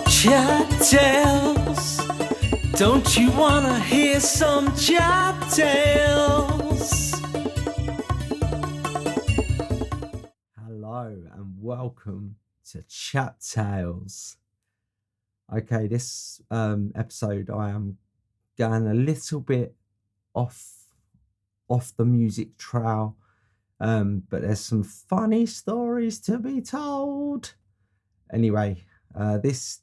Chat Tales. Don't you wanna hear some Chap Tales? Hello and welcome to Chap Tales. Okay, this episode I am going a little bit off the music trail, but there's some funny stories to be told. Anyway, this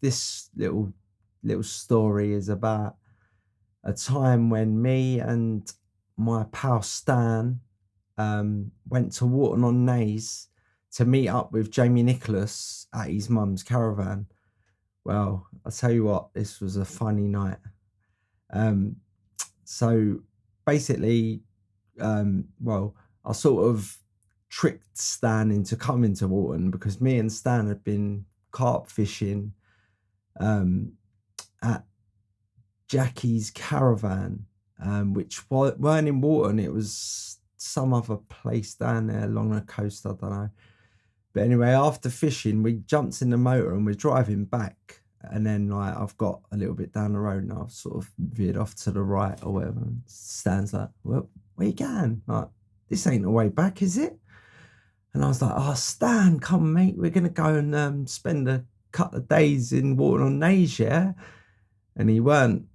little story is about a time when me and my pal Stan went to Walton-on-Naze to meet up with Jamie Nicholas at his mum's caravan. Well, I'll tell you what, this was a funny night. So basically, well, I sort of tricked Stan into coming to Walton because me and Stan had been carp fishing at Jackie's caravan, which weren't in Walton. It was some other place down there along the coast, I don't know. But anyway, after fishing, we jumped in the motor and we're driving back. And then like I've got a little bit down the road and I've sort of veered off to the right or whatever. And Stan's like, well, where you going? Like, this ain't the way back, is it? And I was like, oh, Stan, come, mate. We're going to go and spend a couple of days in Walton-on-Naze, yeah? And he weren't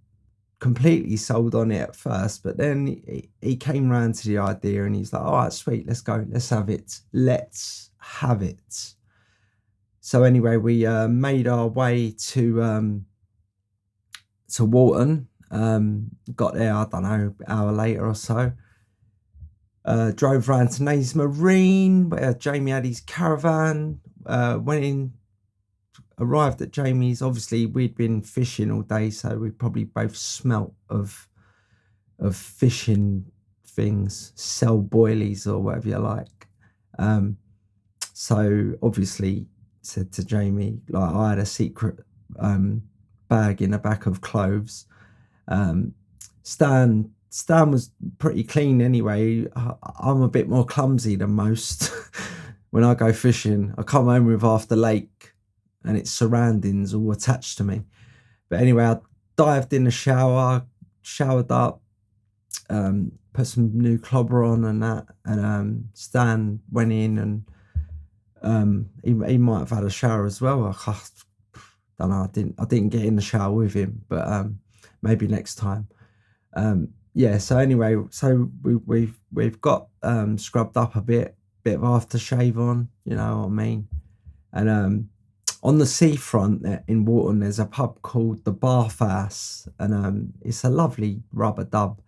completely sold on it at first, but then he came round to the idea and he's like, all right, sweet, let's go. Let's have it. Let's have it. So anyway, we made our way to Walton. Got there, I don't know, an hour later or so. Drove round to Naze Marine where Jamie had his caravan. Went in, arrived at Jamie's. Obviously, we'd been fishing all day, so we probably both smelt of fishing things, cell boilies or whatever you like. So obviously said to Jamie, like, I had a secret bag in the back of clothes. Stan was pretty clean anyway. I'm a bit more clumsy than most. When I go fishing, I come home with half the lake and its surroundings all attached to me. But anyway, I dived in the shower, showered up, put some new clobber on and that. And Stan went in and he might have had a shower as well. I don't know. I didn't get in the shower with him, but maybe next time. Yeah. So anyway, so we've got scrubbed up a bit of aftershave on. You know what I mean? And on the seafront in Walton, there's a pub called the Bathhouse, and it's a lovely rubber dub.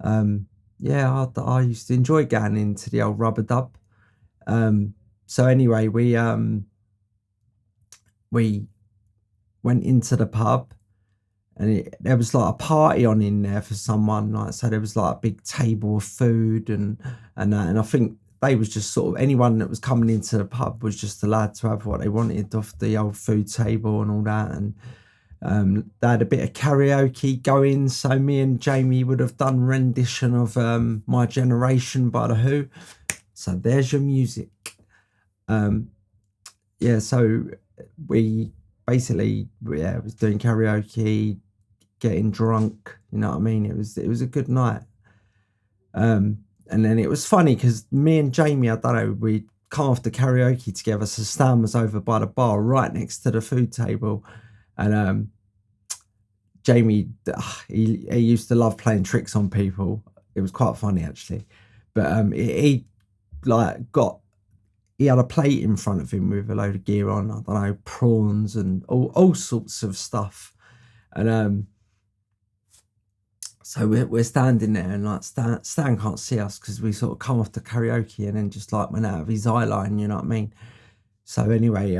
Yeah, I used to enjoy going into the old rubber dub. So anyway, we went into the pub, and there was like a party on in there for someone. Like, so there was like a big table of food and that, and I think they was just sort of, anyone that was coming into the pub was just allowed to have what they wanted off the old food table and all that. And they had a bit of karaoke going, so me and Jamie would have done rendition of My Generation by The Who. So there's your music. Yeah, so we basically was doing karaoke, getting drunk, you know what I mean? It was a good night. And then it was funny because me and Jamie, I don't know, we'd come off the karaoke together, so Stan was over by the bar right next to the food table, and Jamie, he used to love playing tricks on people. It was quite funny actually, but he had a plate in front of him with a load of gear on, I don't know, prawns and all sorts of stuff. And so we're standing there, and like Stan can't see us because we sort of come off the karaoke and then just like went out of his eye line, you know what I mean? So anyway,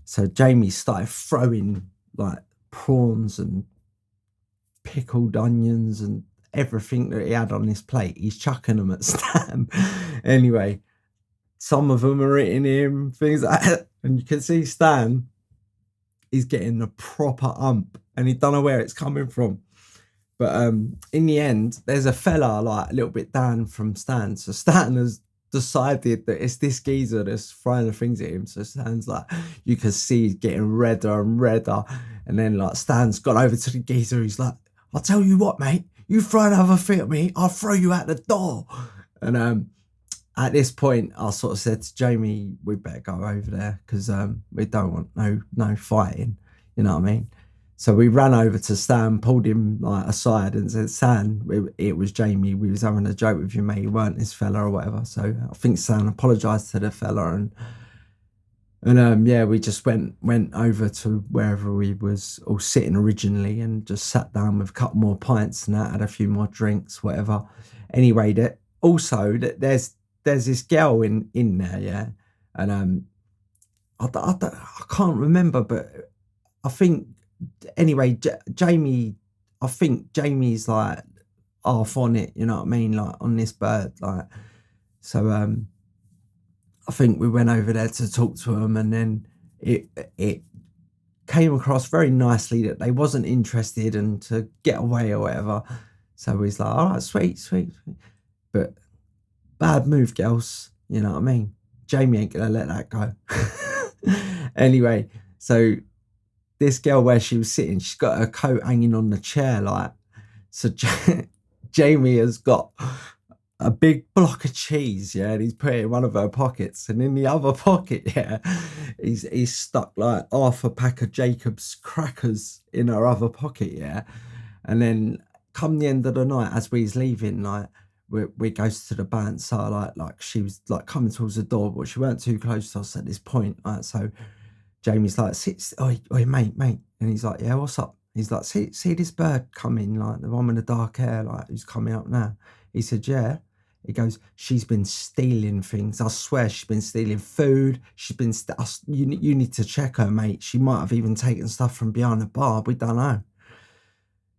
so Jamie started throwing like prawns and pickled onions and everything that he had on his plate. He's chucking them at Stan. Anyway, some of them are hitting him, things like that. And you can see Stan is getting the proper ump, and he don't know where it's coming from. But in the end, there's a fella like a little bit down from Stan. So Stan has decided that it's this geezer that's throwing the things at him. So Stan's like, you can see he's getting redder and redder. And then like Stan's gone over to the geezer. He's like, I'll tell you what, mate, you throw another thing at me, I'll throw you out the door. And at this point, I sort of said to Jamie, we better go over there because we don't want no fighting. You know what I mean? So we ran over to Stan, pulled him like aside, and said, "Stan, it was Jamie. We was having a joke with you, mate. You weren't this fella or whatever." So I think Stan apologised to the fella, and yeah, we just went over to wherever we was all sitting originally, and just sat down with a couple more pints and that, had a few more drinks, whatever. Anyway, there's this girl in there, yeah, and I can't remember, but I think anyway, Jamie, I think Jamie's like half on it, you know what I mean, like on this bird, like so. I think we went over there to talk to him, and then it came across very nicely that they wasn't interested and to get away or whatever. So he's like, all right, sweet. But bad move, girls. You know what I mean? Jamie ain't gonna let that go. Anyway, so this girl where she was sitting, she's got her coat hanging on the chair, like so. Jamie has got a big block of cheese, yeah, and he's put it in one of her pockets, and in the other pocket, yeah, he's stuck like half a pack of Jacob's crackers in her other pocket, yeah. And then come the end of the night, as we's leaving, like we goes to the bouncer, like she was like coming towards the door, but she weren't too close to us at this point, like so. Jamie's like, oi, mate, and he's like, yeah, what's up? He's like, see this bird coming, like the one with the dark hair, like who's coming up now? He said, yeah. He goes, she's been stealing things. I swear she's been stealing food. She's been, you need to check her, mate. She might have even taken stuff from behind the bar. We don't know.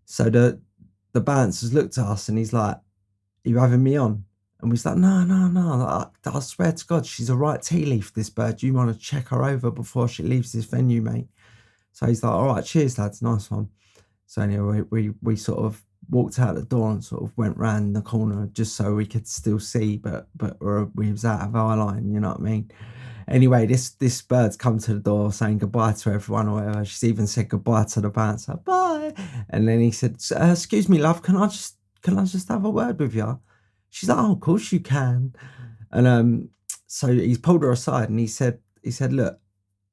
So the bouncers looked at us and he's like, are you having me on? And we was like, no. I swear to God, she's a right tea leaf, this bird. You want to check her over before she leaves this venue, mate? So he's like, all right, cheers, lads. Nice one. So anyway, we sort of walked out the door and sort of went round the corner just so we could still see, but we was out of our line, you know what I mean? Anyway, this bird's come to the door saying goodbye to everyone or whatever. She's even said goodbye to the bouncer. Bye. And then he said, excuse me, love, can I just have a word with you? She's like, oh, of course you can. And so he's pulled her aside and he said, look,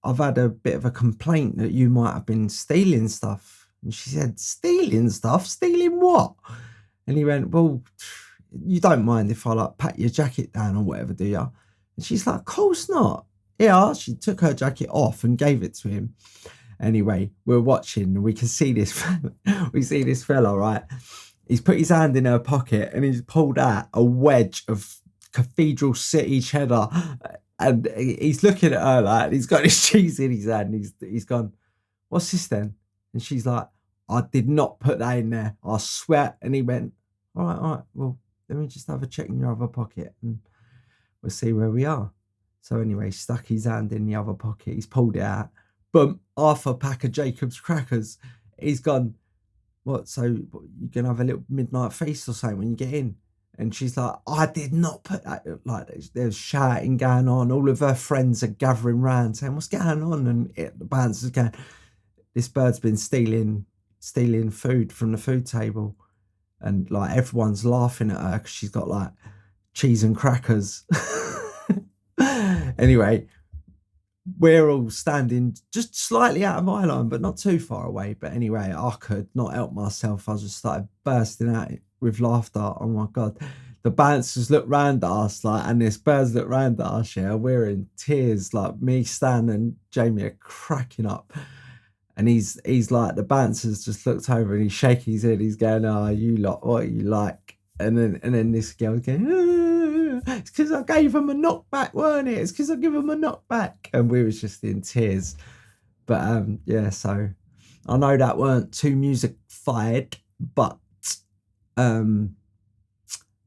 I've had a bit of a complaint that you might have been stealing stuff. And she said, stealing stuff? Stealing what? And he went, well, you don't mind if I like pat your jacket down or whatever, do you? And she's like, of course not. Yeah, she took her jacket off and gave it to him. Anyway, we're watching and we can see this, we see this fella, right? He's put his hand in her pocket and he's pulled out a wedge of Cathedral City cheddar. And he's looking at her like, he's got his cheese in his hand. He's gone, what's this then? And she's like, I did not put that in there. I swear. And he went, all right. Well, let me just have a check in your other pocket and we'll see where we are. So anyway, he stuck his hand in the other pocket. He's pulled it out. Boom, half a pack of Jacob's crackers. He's gone, what? So you can have a little midnight feast or something when you get in? And she's like, I did not put that. Like, there's shouting going on. All of her friends are gathering round saying, what's going on? And the bouncer's going, this bird's been stealing food from the food table. And like everyone's laughing at her because she's got like cheese and crackers. Anyway, we're all standing just slightly out of my line, but not too far away. But anyway, I could not help myself. I just started bursting out with laughter. Oh my God. The bouncers looked round at us, like, and this birds looked round at us, yeah. We're in tears, like me, Stan, and Jamie are cracking up. And he's like, the bouncers just looked over and he's shaking his head. He's going, oh, you lot, what are you like? And then this girl's going, it's because I gave him a knockback, weren't it? It's because I give him a knockback. And we was just in tears. But yeah, so I know that weren't too music-fied, but I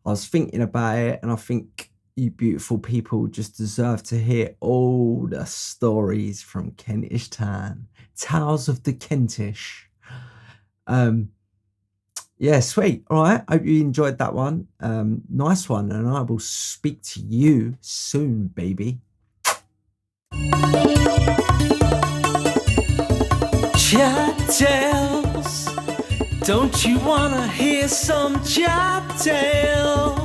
was thinking about it, and I think you beautiful people just deserve to hear all the stories from Kentish Town. Tales of the Kentish. Yeah, sweet. All right. Hope you enjoyed that one. Nice one. And I will speak to you soon, baby. Chat Tales. Don't you wanna hear some Chap Tales?